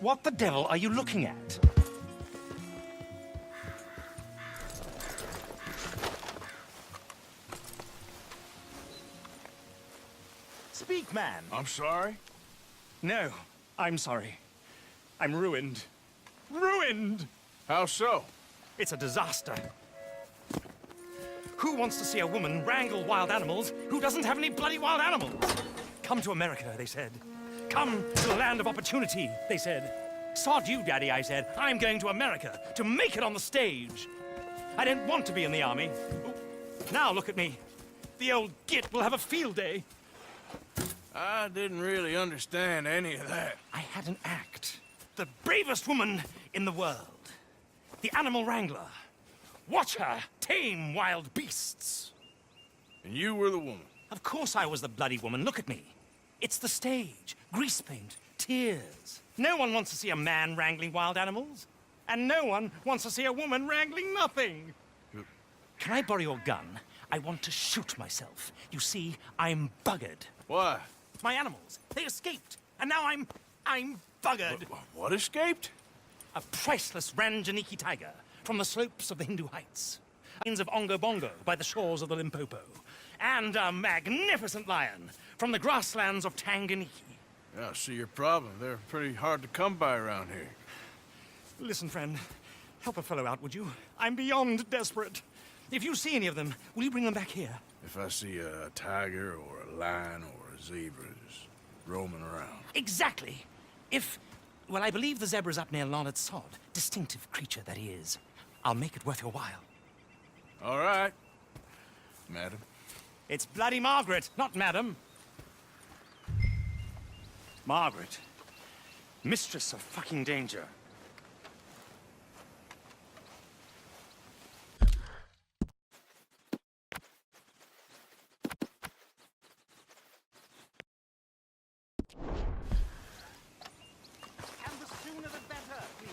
What the devil are you looking at? Speak, man. I'm sorry? No, I'm sorry. I'm ruined. Ruined! How so? It's a disaster. Who wants to see a woman wrangle wild animals who doesn't have any bloody wild animals? Come to America, they said. Come to the land of opportunity, they said. Sod you, Daddy, I said. I'm going to America to make it on the stage. I don't want to be in the army. Now look at me. The old git will have a field day. I didn't really understand any of that. I had an act. The bravest woman in the world. The animal wrangler. Watch her tame wild beasts. And you were the woman? Of course I was the bloody woman. Look at me. It's the stage. Grease paint. Tears. No one wants to see a man wrangling wild animals. And no one wants to see a woman wrangling nothing. Can I borrow your gun? I want to shoot myself. You see, I'm buggered. Why? My animals, they escaped. And now I'm buggered. What escaped? A priceless Ranjaniki tiger from the slopes of the Hindu Heights. Plains of Ongo Bongo by the shores of the Limpopo. And a magnificent lion from the grasslands of Tanganyika. Yeah, I see your problem. They're pretty hard to come by around here. Listen, friend, help a fellow out, would you? I'm beyond desperate. If you see any of them, will you bring them back here? If I see a tiger or a lion or a zebra just roaming around. Exactly. Well, I believe the zebra's up near Larned Sod. Distinctive creature that he is. I'll make it worth your while. All right, madam. It's bloody Margaret, not madam. Margaret. Mistress of fucking danger. And the sooner the better, please.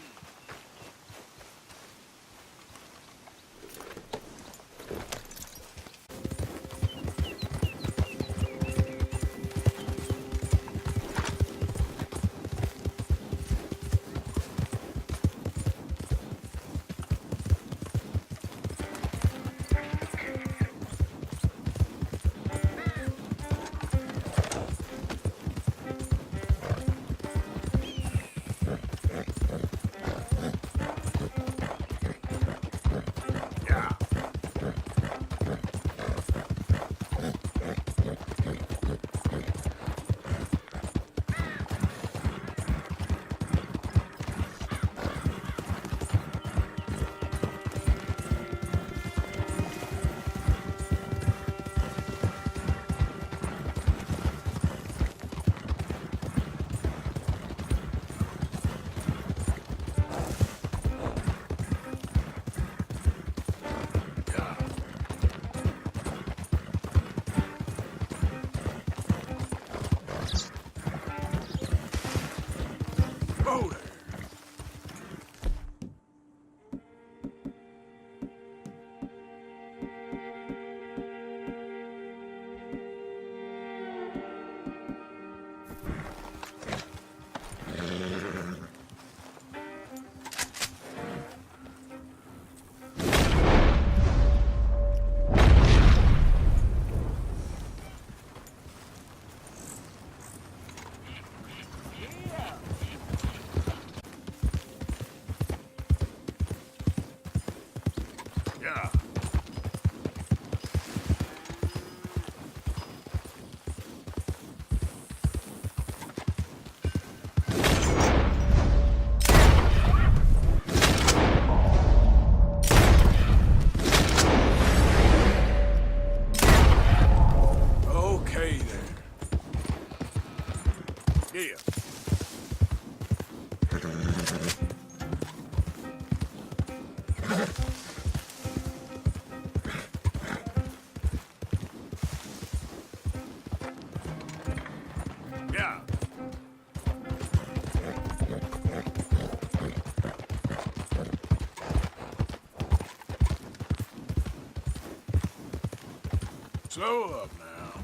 Slow up now.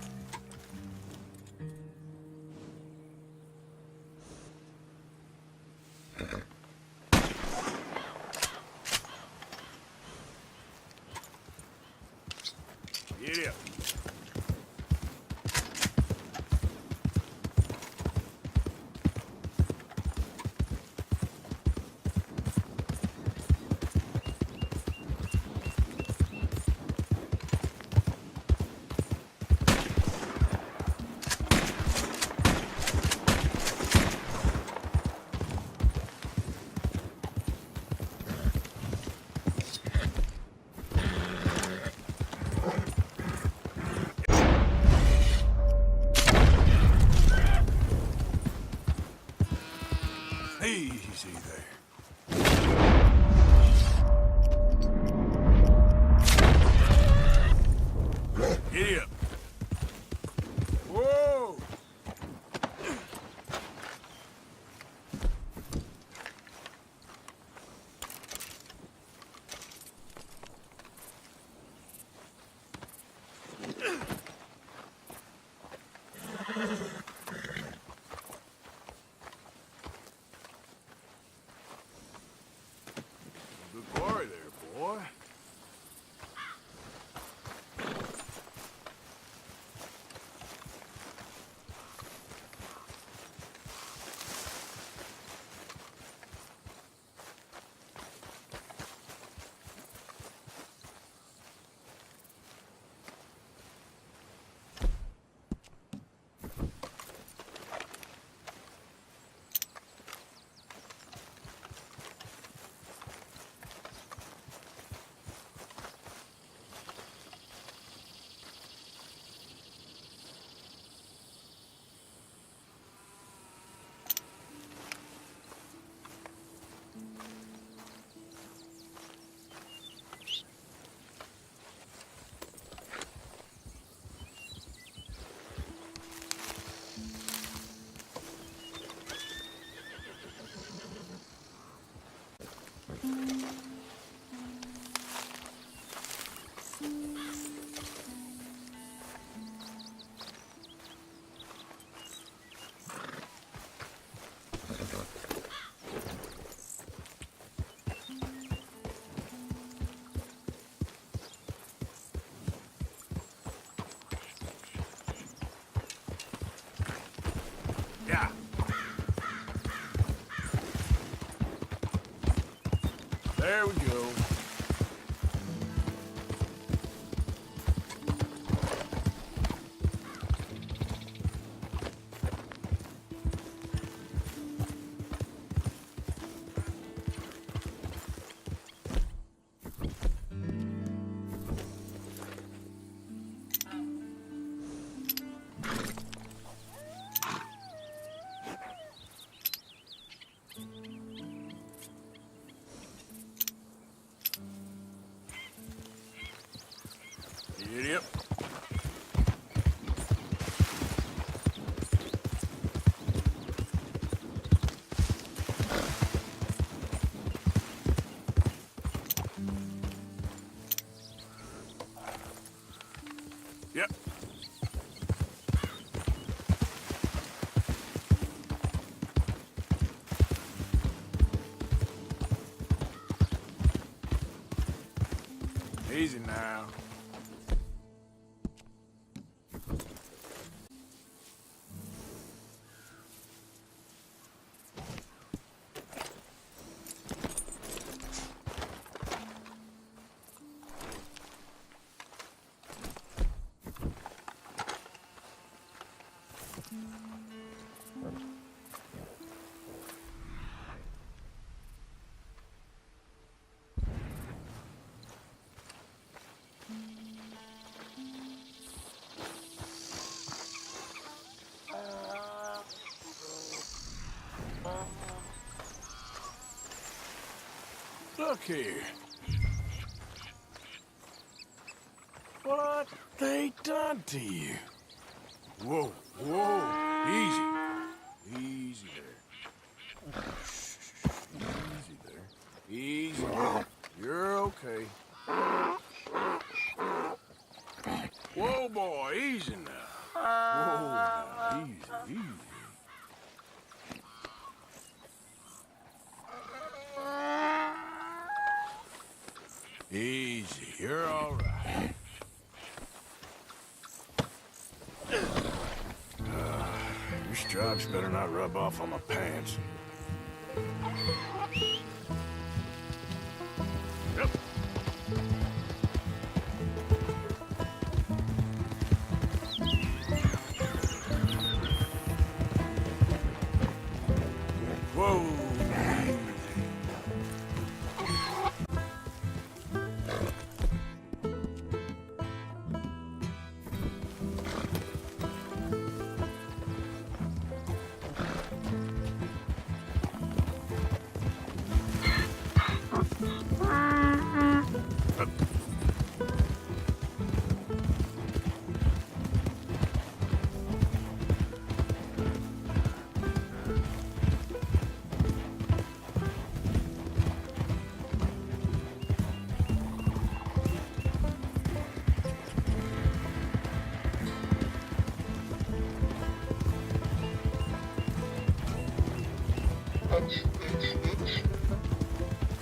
Get up. Easy there. Get up. Whoa! Good quarry there, boy. Yeah. There we go. Get up. Yep. Easy now. Look here. What they done to you? Whoa, whoa, easy. Easy there. Easy there. Easy there. You're okay. Whoa, boy, easy now. Whoa, now, easy, easy. Easy, you're all right. Your stripes better not rub off on my pants. Yep. Whoa.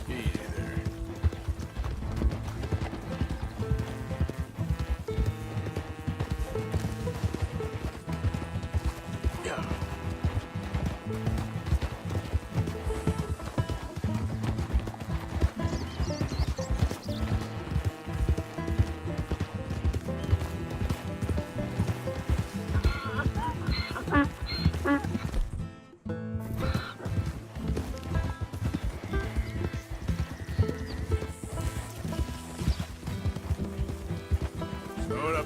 Easy there. Yeah. Slow it up.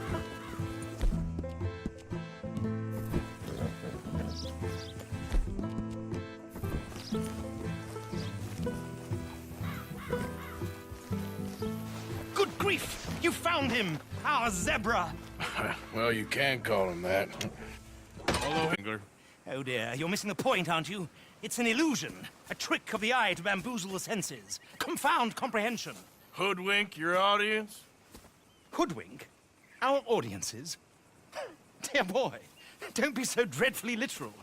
Good grief! You found him! Our zebra! Well, you can call him that. Hello, Engler. Oh dear, you're missing the point, aren't you? It's an illusion. A trick of the eye to bamboozle the senses. Confound comprehension. Hoodwink your audience? Hoodwink? Our audiences? Dear boy, don't be so dreadfully literal.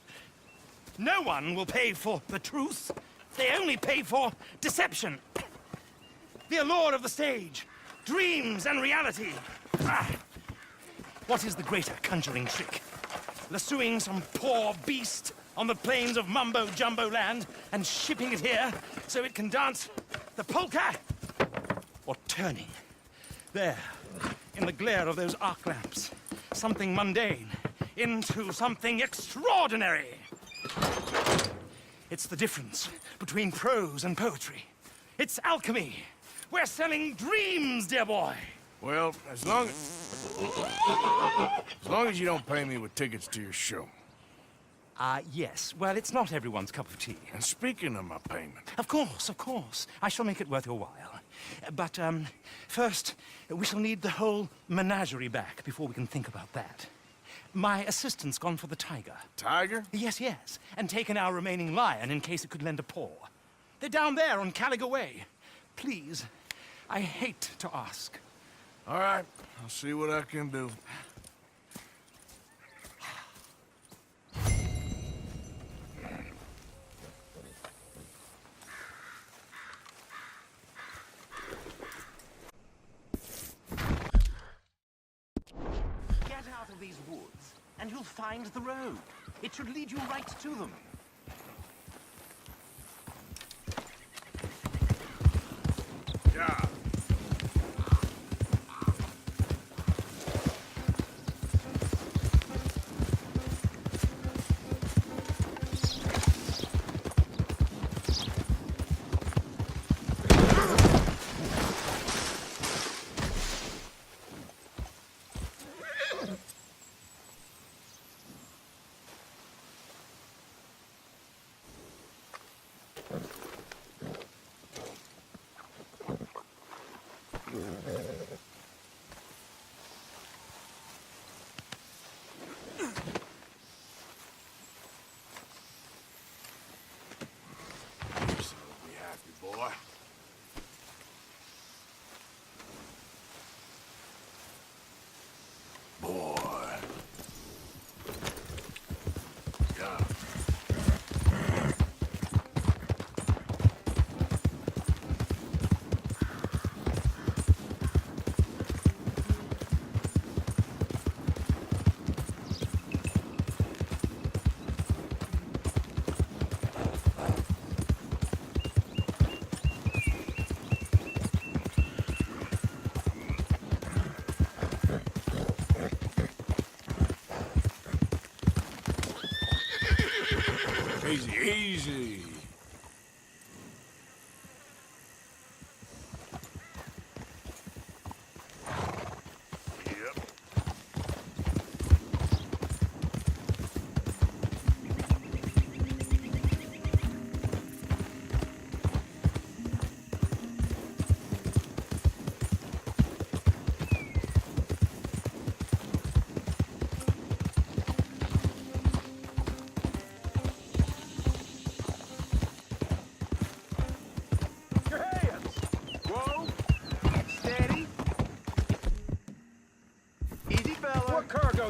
No one will pay for the truth. They only pay for deception. The allure of the stage. Dreams and reality. Ah. What is the greater conjuring trick? Lassoing some poor beast on the plains of mumbo-jumbo land and shipping it here so it can dance the polka? Or turning there, in the glare of those arc lamps, something mundane into something extraordinary? It's the difference between prose and poetry. It's alchemy. We're selling dreams, dear boy. Well, as long as you don't pay me with tickets to your show. Yes. Well, it's not everyone's cup of tea. And speaking of my payment, Of course, of course. I shall make it worth your while. But, first, we shall need the whole menagerie back before we can think about that. My assistant's gone for the tiger. Tiger? Yes, yes. And taken our remaining lion in case it could lend a paw. They're down there on Caliga Way. Please, I hate to ask. All right, I'll see what I can do. Get out of these woods, and you'll find the road. It should lead you right to them. Yeah. Boy. Boy. Yeah. Easy.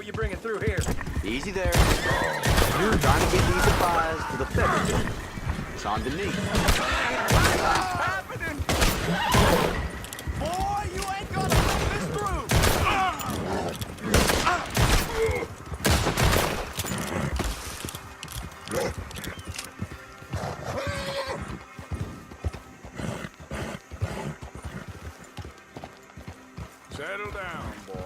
You bringing through here? Easy there. You're trying to get these supplies to the federal building. It's on to me. What's happening? Boy, you ain't gonna make this through! Settle down, boy.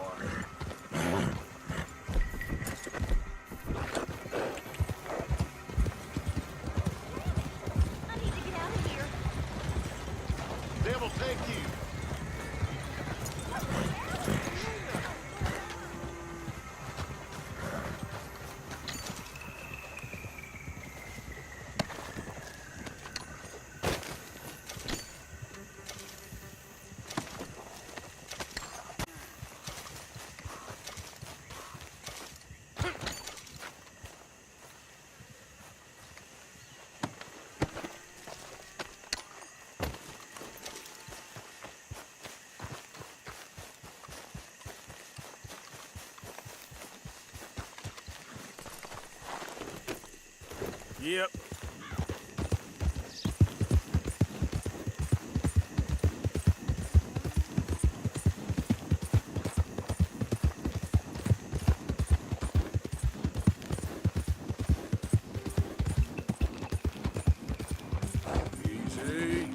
Yep. Easy.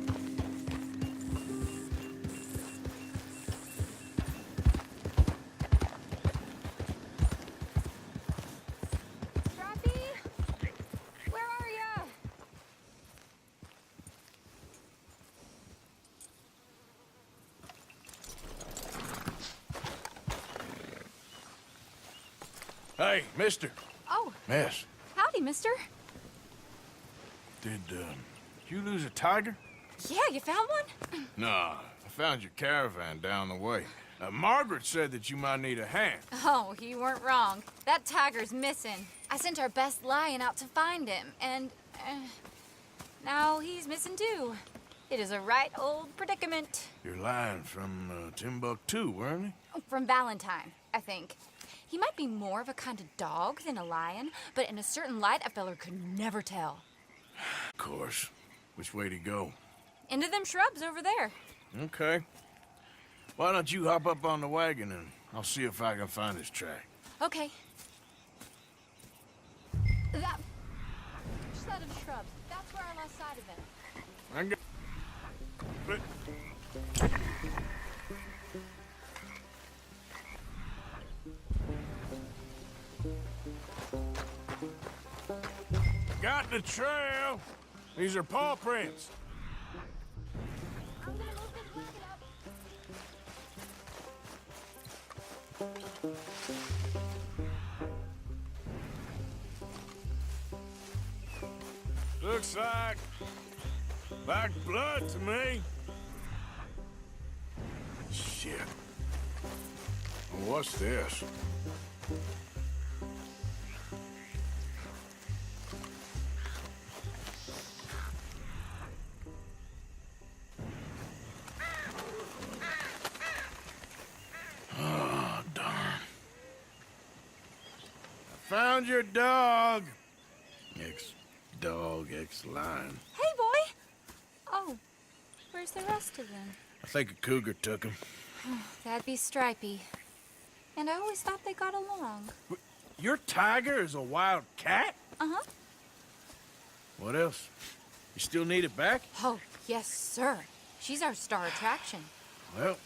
Hey, mister. Oh, Miss, howdy, mister. did you lose a tiger? Yeah, you found one? Nah, I found your caravan down the way. Margaret said that you might need a hand. Oh, you weren't wrong. That tiger's missing. I sent our best lion out to find him, and now he's missing too. It is a right old predicament. You're lying from Timbuktu, weren't he? From Valentine, I think. He might be more of a kind of dog than a lion, but in a certain light, a feller could never tell. Of course. Which way to go? Into them shrubs over there. Okay. Why don't you hop up on the wagon and I'll see if I can find his track. Okay. That set of shrubs, that's where I lost sight of him. I got... Got the trail. These are paw prints. I'm gonna move this blanket up. Looks like blood to me. Shit. What's this? Oh, darn. I found your dog. Ex-dog, ex-lion. Hey, boy! Oh, where's the rest of them? I think a cougar took him. That'd be Stripey. And I always thought they got along. Your tiger is a wild cat? Uh-huh. What else? You still need it back? Oh, yes, sir. She's our star attraction. Well,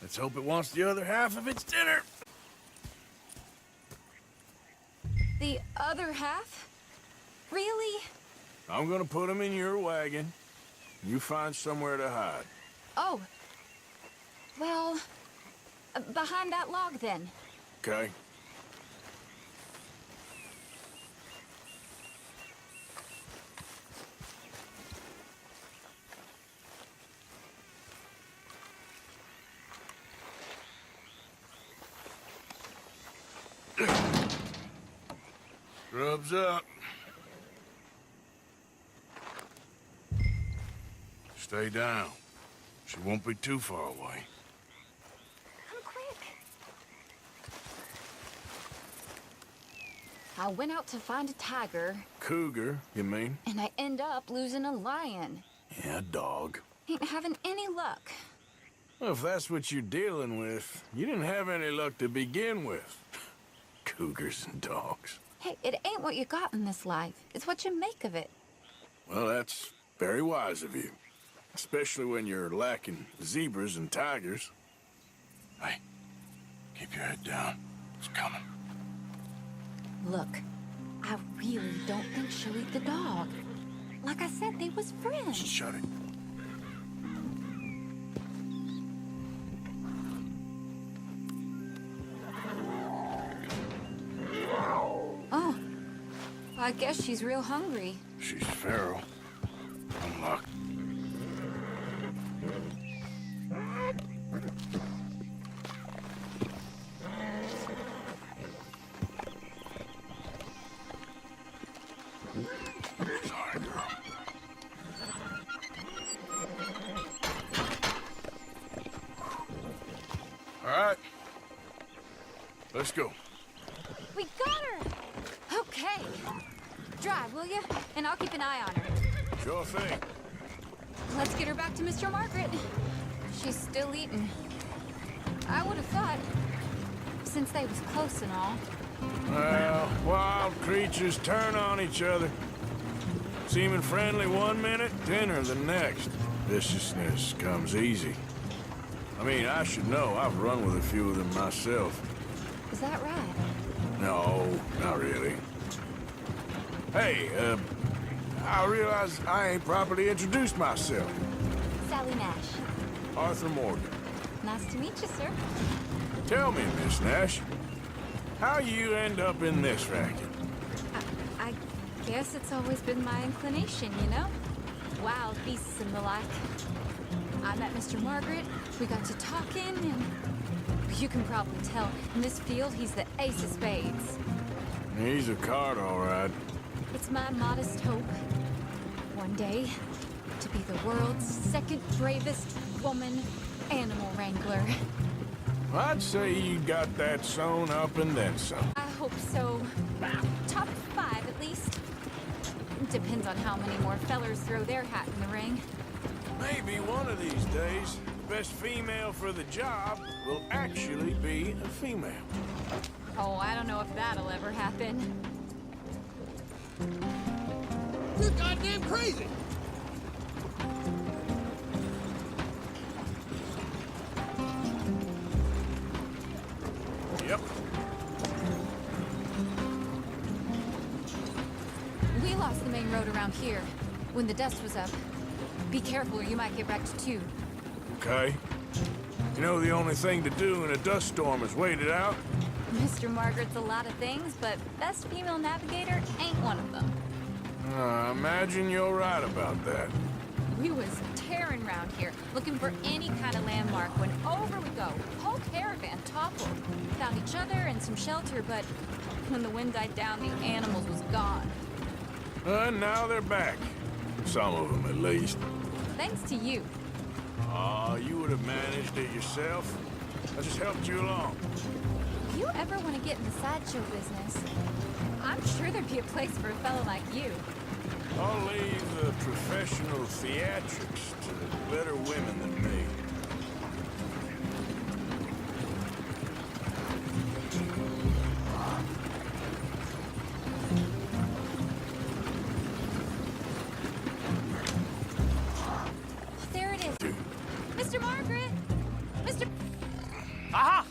let's hope it wants the other half of its dinner. The other half? Really? I'm gonna put them in your wagon. You find somewhere to hide. Oh. Well, behind that log then. Okay? Scrubs up. Stay down. She won't be too far away. Come quick. I went out to find a tiger, Cougar, you mean? and I end up losing a lion. Yeah, dog. Ain't having any luck. Well, if that's what you're dealing with, you didn't have any luck to begin with. Cougars and dogs. Hey, it ain't what you got in this life. It's what you make of it. Well, that's very wise of you. Especially when you're lacking zebras and tigers. Hey, keep your head down. It's coming. Look, I really don't think she'll eat the dog. Like I said, they was friends. Shut it. Oh, I guess she's real hungry. She's feral. Unlocked. Sorry, girl. All right. Let's go. We got her! Okay. Drive, will you? And I'll keep an eye on her. Sure thing. Let's get her back to Mr. Margaret. She's still eating. I would have thought, since they was close and all. Well, wild creatures turn on each other. Seeming friendly one minute, dinner the next. Viciousness comes easy. I mean, I should know. I've run with a few of them myself. Is that right? No, not really. Hey, I realize I ain't properly introduced myself. Sally Nash. Arthur Morgan. Nice to meet you, sir. Tell me, Miss Nash, how you end up in this racket? I guess it's always been my inclination, you know? Wild beasts and the like. I met Mr. Margaret, we got to talking, and you can probably tell, in this field, he's the ace of spades. He's a card, all right. It's my modest hope, one day, to be the world's second bravest woman animal wrangler. I'd say you got that sewn up and then some. I hope so. Top 5, at least. Depends on how many more fellers throw their hat in the ring. Maybe one of these days, the best female for the job will actually be a female. Oh, I don't know if that'll ever happen. You're goddamn crazy! Yep. We lost the main road around here when the dust was up. Be careful or you might get wrecked too. Okay. You know the only thing to do in a dust storm is wait it out? Mr. Margaret's a lot of things, but best female navigator ain't one of them. I imagine you're right about that. We was tearing around here, looking for any kind of landmark when over we go. Whole caravan toppled. Found each other and some shelter, but when the wind died down, the animals was gone. And now they're back. Some of them, at least. Thanks to you. Aw, you would have managed it yourself. I just helped you along. If you ever want to get in the sideshow business, I'm sure there'd be a place for a fellow like you. I'll leave the professional theatrics to better women than me. There it is. Mr. Margaret! Mr. Aha!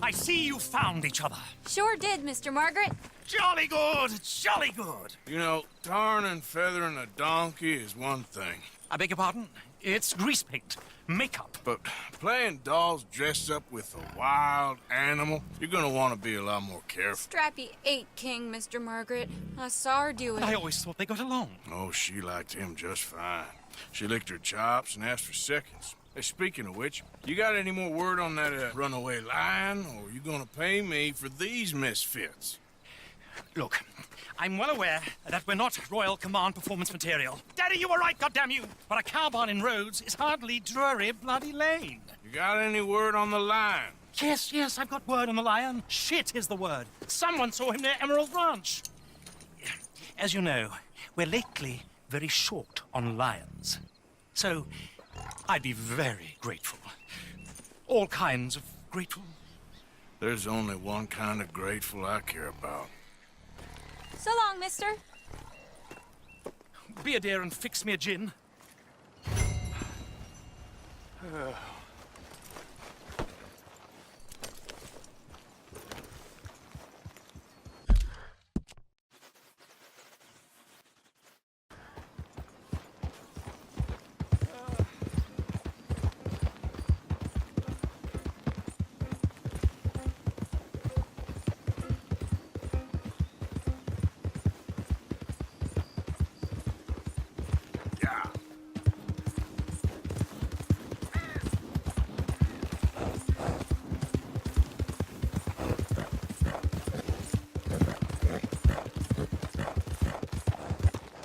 I see you found each other. Sure did, Mr. Margaret. Jolly good, jolly good. You know, tarring and feathering a donkey is one thing. I beg your pardon? It's grease paint, makeup. But playing dolls dressed up with a wild animal, you're gonna want to be a lot more careful. Strappy ate King, Mr. Margaret. I saw her do it. I always thought they got along. Oh, she liked him just fine. She licked her chops and asked for seconds. Hey, speaking of which, you got any more word on that runaway lion, or are you gonna pay me for these misfits? Look, I'm well aware that we're not Royal Command performance material. Daddy, you were right, goddamn you! But a cow barn in Rhodes is hardly Drury Bloody Lane. You got any word on the lion? Yes, I've got word on the lion. Shit is the word. Someone saw him near Emerald Ranch. As you know, we're lately very short on lions. So, I'd be very grateful. All kinds of grateful. There's only one kind of grateful I care about. So long, mister. Be a dear and fix me a gin.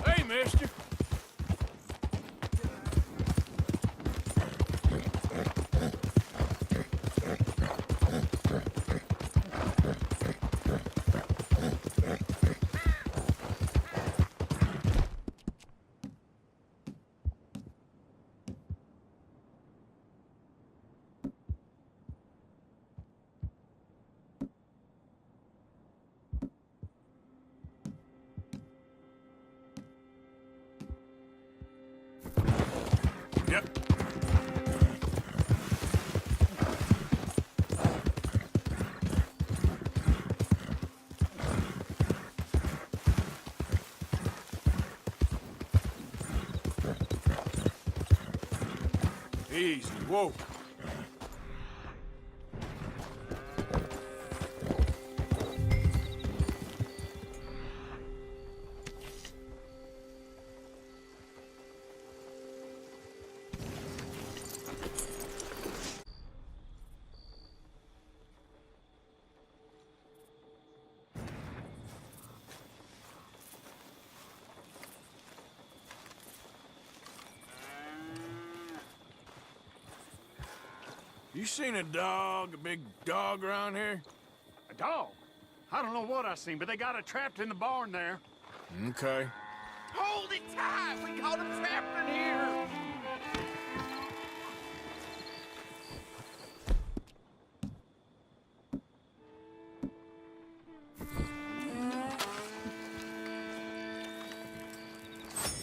Hey, mister. Yep. Easy, whoa. You seen a dog, a big dog around here? A dog? I don't know what I seen, but they got it trapped in the barn there. Okay. Hold it tight! We got him trapped in here!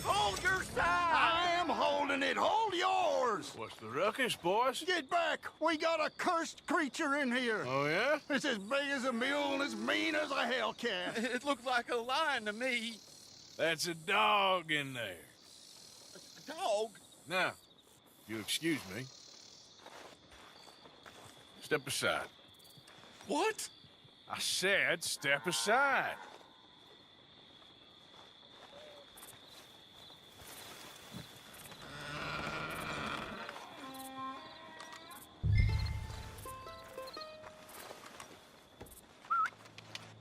Hold your side! I am holding it! Hold yours! What's the ruckus, boys? Get back! We got a cursed creature in here! Oh, yeah? It's as big as a mule and as mean as a hellcat. It looked like a lion to me. That's a dog in there. A dog? Now, if you'll excuse me. Step aside. What? I said step aside.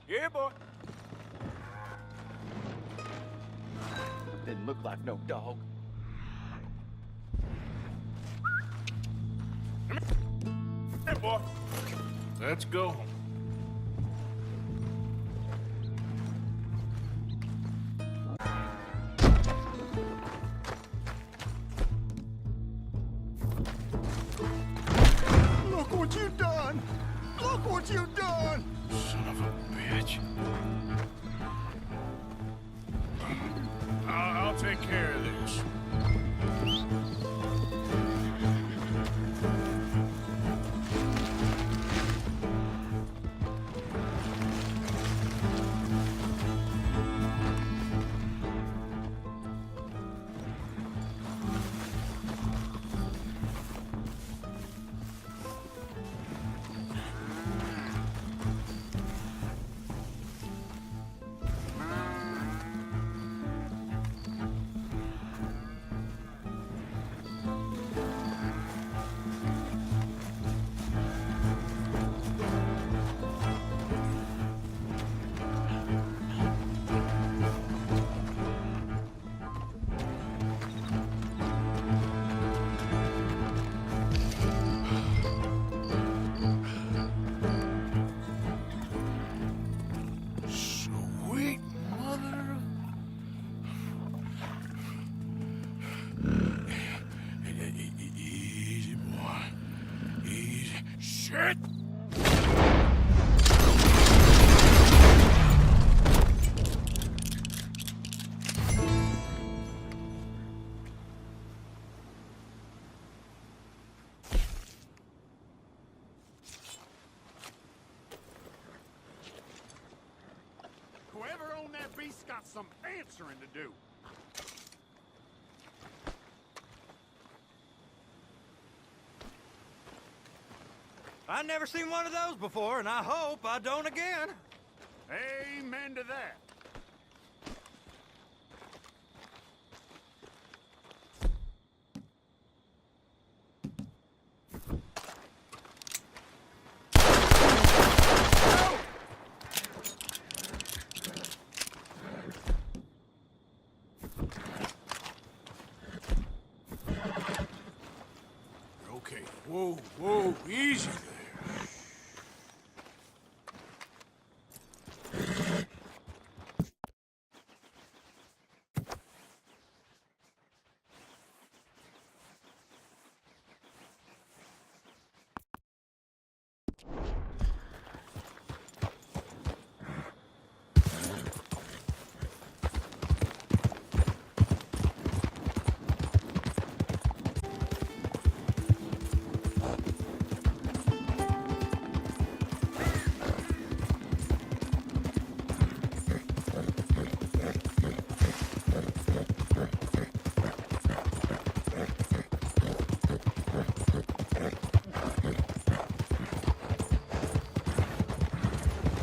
Yeah, boy. Didn't look like no dog. Hey, boy. Let's go home. Look what you done! Look what you done! Son of a bitch. I'll take care of this. Shit! Whoever owned that beast got some answering to do. I've never seen one of those before, and I hope I don't again. Amen to that. Okay, whoa, easy there.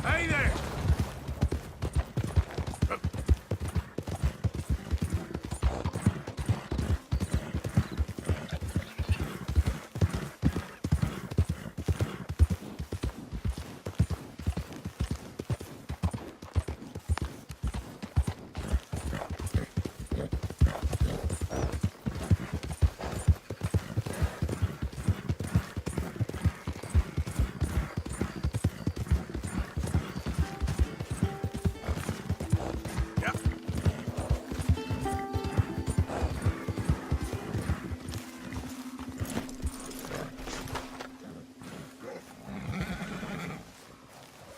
Hey there! Yeah.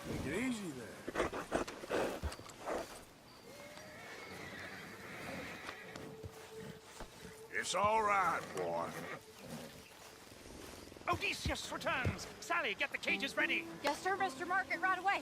Take it easy there. It's all right, boy. Odysseus returns! Sally, get the cages ready! Yes, sir, Mr. Margaret, right away.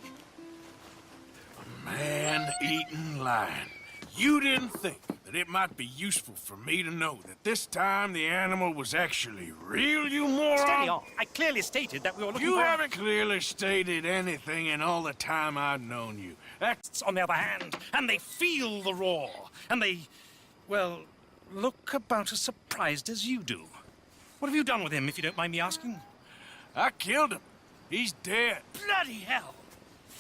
Man-eating lion. You didn't think that it might be useful for me to know that this time the animal was actually real, you moron? Steady on. I clearly stated that we were looking You for... haven't clearly stated anything in all the time I've known you. That's on the other hand, and they feel the roar, and they, well, look about as surprised as you do. What have you done with him, if you don't mind me asking? I killed him. He's dead. Bloody hell!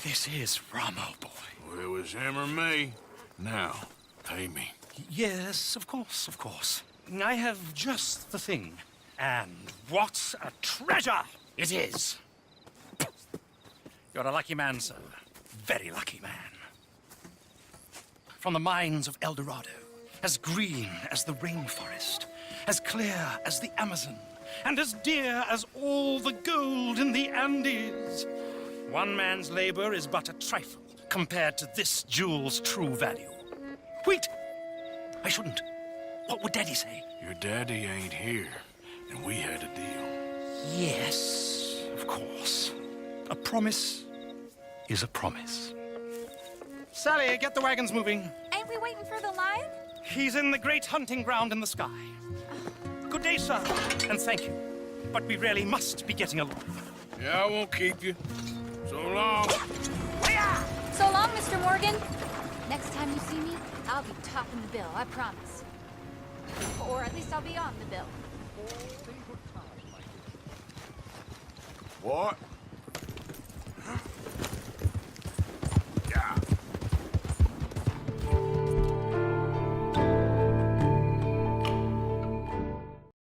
This is Ramo, boy. Well, it was him or me. Now, pay me. Yes, of course, of course. I have just the thing. And what a treasure it is! You're a lucky man, sir. Very lucky man. From the mines of El Dorado, as green as the rainforest, as clear as the Amazon, and as dear as all the gold in the Andes. One man's labor is but a trifle compared to this jewel's true value. Wait! I shouldn't. What would Daddy say? Your daddy ain't here, and we had a deal. Yes, of course. A promise is a promise. Sally, get the wagons moving. Ain't we waiting for the lion? He's in the great hunting ground in the sky. Good day, sir, and thank you. But we really must be getting along. Yeah, I won't keep you. So long. So long, Mr. Morgan. Next time you see me, I'll be topping the bill, I promise. Or at least I'll be on the bill. What?